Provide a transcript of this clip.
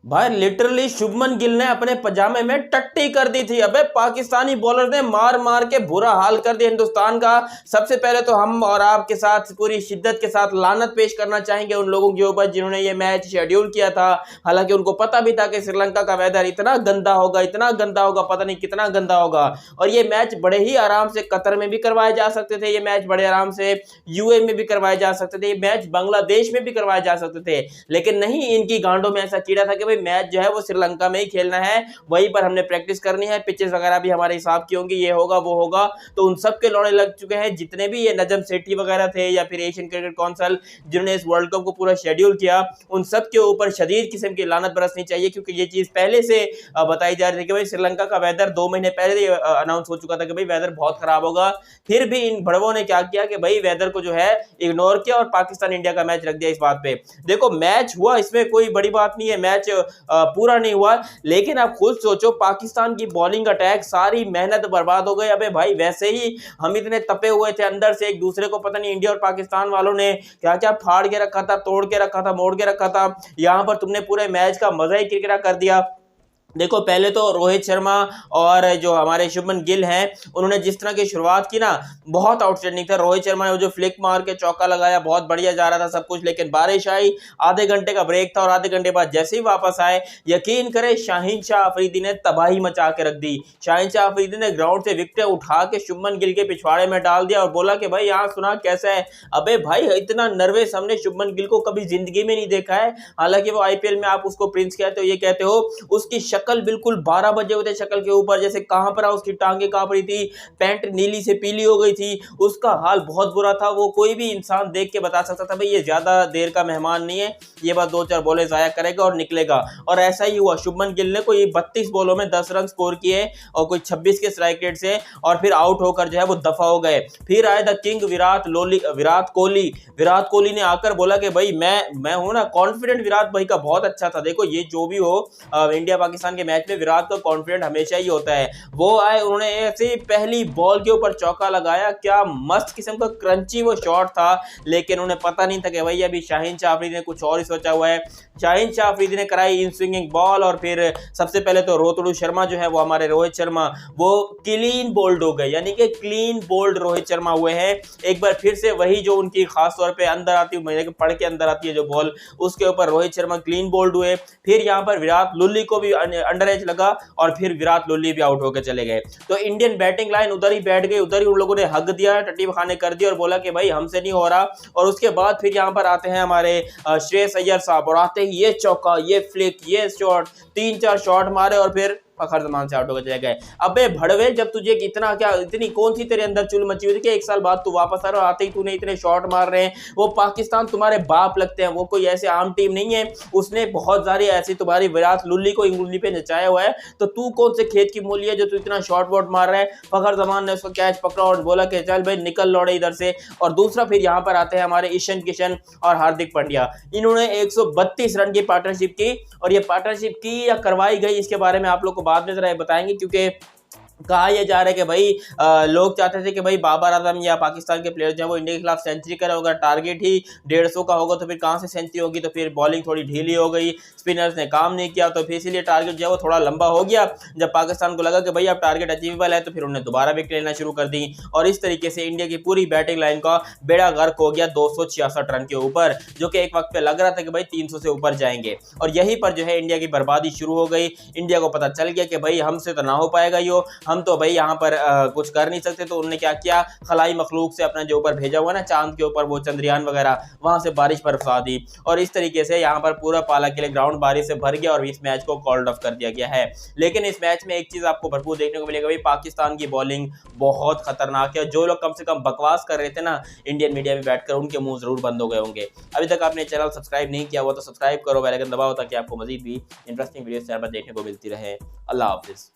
भाई लिटरली शुभमन गिल ने अपने पजामे में टट्टी कर दी थी। अबे पाकिस्तानी बॉलर ने मार मार के बुरा हाल कर दिया हिंदुस्तान का। सबसे पहले तो हम और आपके साथ पूरी शिद्दत के साथ लानत पेश करना चाहेंगे उन लोगों के ऊपर जिन्होंने ये मैच शेड्यूल किया था। हालांकि उनको पता भी था कि श्रीलंका का वेदर इतना गंदा होगा, इतना गंदा होगा, पता नहीं कितना गंदा होगा। और ये मैच बड़े ही आराम से कतर में भी करवाए जा सकते थे, ये मैच बड़े आराम से यूए में भी करवाए जा सकते थे, ये मैच बांग्लादेश में भी करवाए जा सकते थे। लेकिन नहीं, इनकी गांडों में ऐसा कीड़ा था कि भाई मैच जो है वो श्रीलंका में ही खेलना है, वहीं पर हमने प्रैक्टिस करनी है, पिचेस वगैरह भी हमारे हिसाब की होंगी, ये होगा वो होगा। तो उन सब के लौड़े लग चुके हैं जितने भी ये नजम सेठी वगैरह थे या फिर एशियन क्रिकेट काउंसिल जिन्होंने इस वर्ल्ड कप को पूरा शेड्यूल किया, उन सब के ऊपर शदीद किस्म की लानत बरसनी चाहिए। क्योंकि ये चीज पहले से बताई जा रही थी कि भाई श्रीलंका का वेदर 2 महीने पहले अनाउंस हो चुका था कि भाई वेदर बहुत खराब होगा। फिर भी इन भड़वों ने क्या किया कि भाई वेदर को जो है इग्नोर किया और पाकिस्तान इंडिया का मैच रख दिया इस बात पे। देखो मैच हुआ, इसमें कोई बड़ी बात नहीं है, मैच पूरा नहीं हुआ, लेकिन आप खुद सोचो पाकिस्तान की बॉलिंग अटैक सारी मेहनत बर्बाद हो गई। अबे भाई वैसे ही हम इतने तपे हुए थे अंदर से, एक दूसरे को पता नहीं इंडिया और पाकिस्तान वालों ने क्या क्या फाड़ के रखा था, तोड़ के रखा था, मोड़ के रखा था। यहां पर तुमने पूरे मैच का मजा ही किरकिरा कर दिया। देखो पहले तो रोहित शर्मा और जो हमारे शुभमन गिल हैं उन्होंने जिस तरह की शुरुआत की ना बहुत आउटस्टैंडिंग था। रोहित शर्मा ने वो जो फ्लिक मार के चौका लगाया, बहुत बढ़िया जा रहा था सब कुछ, लेकिन बारिश आई, आधे घंटे का ब्रेक था और आधे घंटे बाद जैसे ही वापस आए, यकीन करें शाहीन शाह अफरीदी ने तबाही मचा के रख दी। शाहीन शाह अफरीदी ने ग्राउंड से विकेट उठा के शुभमन गिल के पिछवाड़े में डाल दिया और बोला कि भाई यहाँ सुना कैसा है। अबे भाई इतना नर्वस हमने शुभमन गिल को कभी जिंदगी में नहीं देखा है। हालांकि वो आईपीएल में आप उसको प्रिंस कहते हो, ये कहते हो, उसकी शक्ल बिल्कुल 12 बजे हुए थे शक्ल के ऊपर, जैसे कहां पर उसकी टांगे कांप रही थी, पैंट नीली से पीली हो गई थी, उसका हाल बहुत बुरा था। वो कोई भी इंसान देख के बता सकता था भाई ये ज्यादा देर का मेहमान नहीं है, ये बस 2-4 बॉलें जाया करेगा और निकलेगा। और ऐसा ही हुआ, शुभमन गिल ने कोई 32 बॉलों में 10 रन स्कोर किए और कोई 26 के स्ट्राइक रेट से, और फिर आउट होकर जो है वो दफा हो गए। फिर आए द किंग विराट कोहली ने आकर बोला कि भाई मैं हूं ना कॉन्फिडेंट। विराट भाई का बहुत अच्छा था। देखो ये जो भी हो इंडिया पाकिस्तान के मैच में विराट का कॉन्फिडेंट हमेशा ही होता है। वो आए, उन्होंने ऐसे पहली बॉल के ऊपर चौका लगाया, क्या मस्त किस्म का क्रंची वो शॉट था, लेकिन उन्हें पता नहीं था कि भाई अभी शाहीन शाह अफरीदी ने कुछ और ही सोचा हुआ है। शाहीन शाह अफरीदी ने कराई इन स्विंगिंग बॉल और फिर सबसे पहले तो रोतड़ू शर्मा जो है वो हमारे रोहित शर्मा वो क्लीन बोल्ड हो गए, यानी कि क्लीन बोल्ड रोहित शर्मा हुए हैं। एक बार फिर से वही जो उनकी खास तौर पे अंदर आती है, पढ़ के अंदर आती है जो बॉल, उसके ऊपर रोहित शर्मा क्लीन बोल्ड हुए। फिर यहाँ पर विराट लुल्ली को भी अंडर एज लगा और फिर विराट लुल्ली भी आउट होकर चले गए। तो इंडियन बैटिंग लाइन उधर ही बैठ गई, उधर ही उन लोगों ने हक दिया, टट्टी बखाने कर दिया और बोला कि भाई हमसे नहीं हो रहा। और उसके बाद फिर यहाँ पर आते हैं हमारे श्रेयस अय्यर साहब, और आते ही ये चौका, ये फ्लिक, ये शॉट, 3-4 शॉट मारे और फिर फखर जमान से आउट होकर चले गए। अबे भड़वे, जब तुझे इतना क्या, इतनी कौन सी तेरे अंदर चुल मची हुई थी कि 1 साल बाद तू वापस आ रहा, आते ही तूने इतने शॉट मार रहे हैं। वो पाकिस्तान तुम्हारे बाप लगते हैं, वो कोई ऐसे आम टीम नहीं है। उसने बहुत सारी ऐसी तुम्हारी विराट लुल्ली को इंगुली पे नचाया हुआ है, तो तू कौन से खेत की मूली है जो तू इतना शॉट वॉट मार रहा है। फखर जमान ने उसको कैच पकड़ा और बोला कि चल भाई निकल लौड़े इधर से। और दूसरा फिर यहाँ पर आते हैं हमारे ईशान किशन और हार्दिक पांड्या, इन्होंने 132 रन की पार्टनरशिप की। और ये पार्टनरशिप की या करवाई गई इसके बारे में आप लोग को बाद में जरा बताएंगे, क्योंकि कहा यह जा रहा है कि भाई लोग चाहते थे कि भाई बाबर आजम या पाकिस्तान के प्लेयर जो है वो इंडिया के खिलाफ सेंचुरी करें। अगर टारगेट ही 150 का होगा तो फिर कहां से सेंचुरी होगी। तो फिर बॉलिंग थोड़ी ढीली हो गई, स्पिनर्स ने काम नहीं किया, तो फिर इसीलिए टारगेट जो है वो थोड़ा लंबा हो गया। जब पाकिस्तान को लगा कि भाई अब टारगेट अचीवेबल है तो फिर उन्होंने दोबारा विकेट लेना शुरू कर दी और इस तरीके से इंडिया की पूरी बैटिंग लाइन का बेड़ा गर्क हो गया 266 रन के ऊपर, जो कि एक वक्त पे लग रहा था कि भाई 300 से ऊपर जाएंगे। और यहीं पर जो है इंडिया की बर्बादी शुरू हो गई। इंडिया को पता चल गया कि भाई हमसे तो ना हो पाएगा यो, हम तो भाई यहाँ पर कुछ कर नहीं सकते। तो उन्होंने क्या किया, खलाई मखलूक से अपना जो ऊपर भेजा हुआ ना चांद के ऊपर, वो चंद्रयान वगैरह, वहां से बारिश बरसा दी और इस तरीके से यहाँ पर पूरा पाला के लिए ग्राउंड बारिश से भर गया और इस मैच को कॉल्ड ऑफ कर दिया गया है। लेकिन इस मैच में एक चीज आपको भरपूर देखने को मिलेगा, भाई पाकिस्तान की बॉलिंग बहुत खतरनाक है। जो लोग कम से कम बकवास कर रहे थे ना इंडियन मीडिया में बैठकर, उनके मुंह जरूर बंद हो गए होंगे। अभी तक आपने चैनल सब्सक्राइब नहीं किया हुआ तो सब्सक्राइब करो, बेल आइकन दबाओ ताकि आपको मजीद भी इंटरेस्टिंग वीडियोस चैनल पर देखने को मिलती रहे। अल्लाह हाफिज।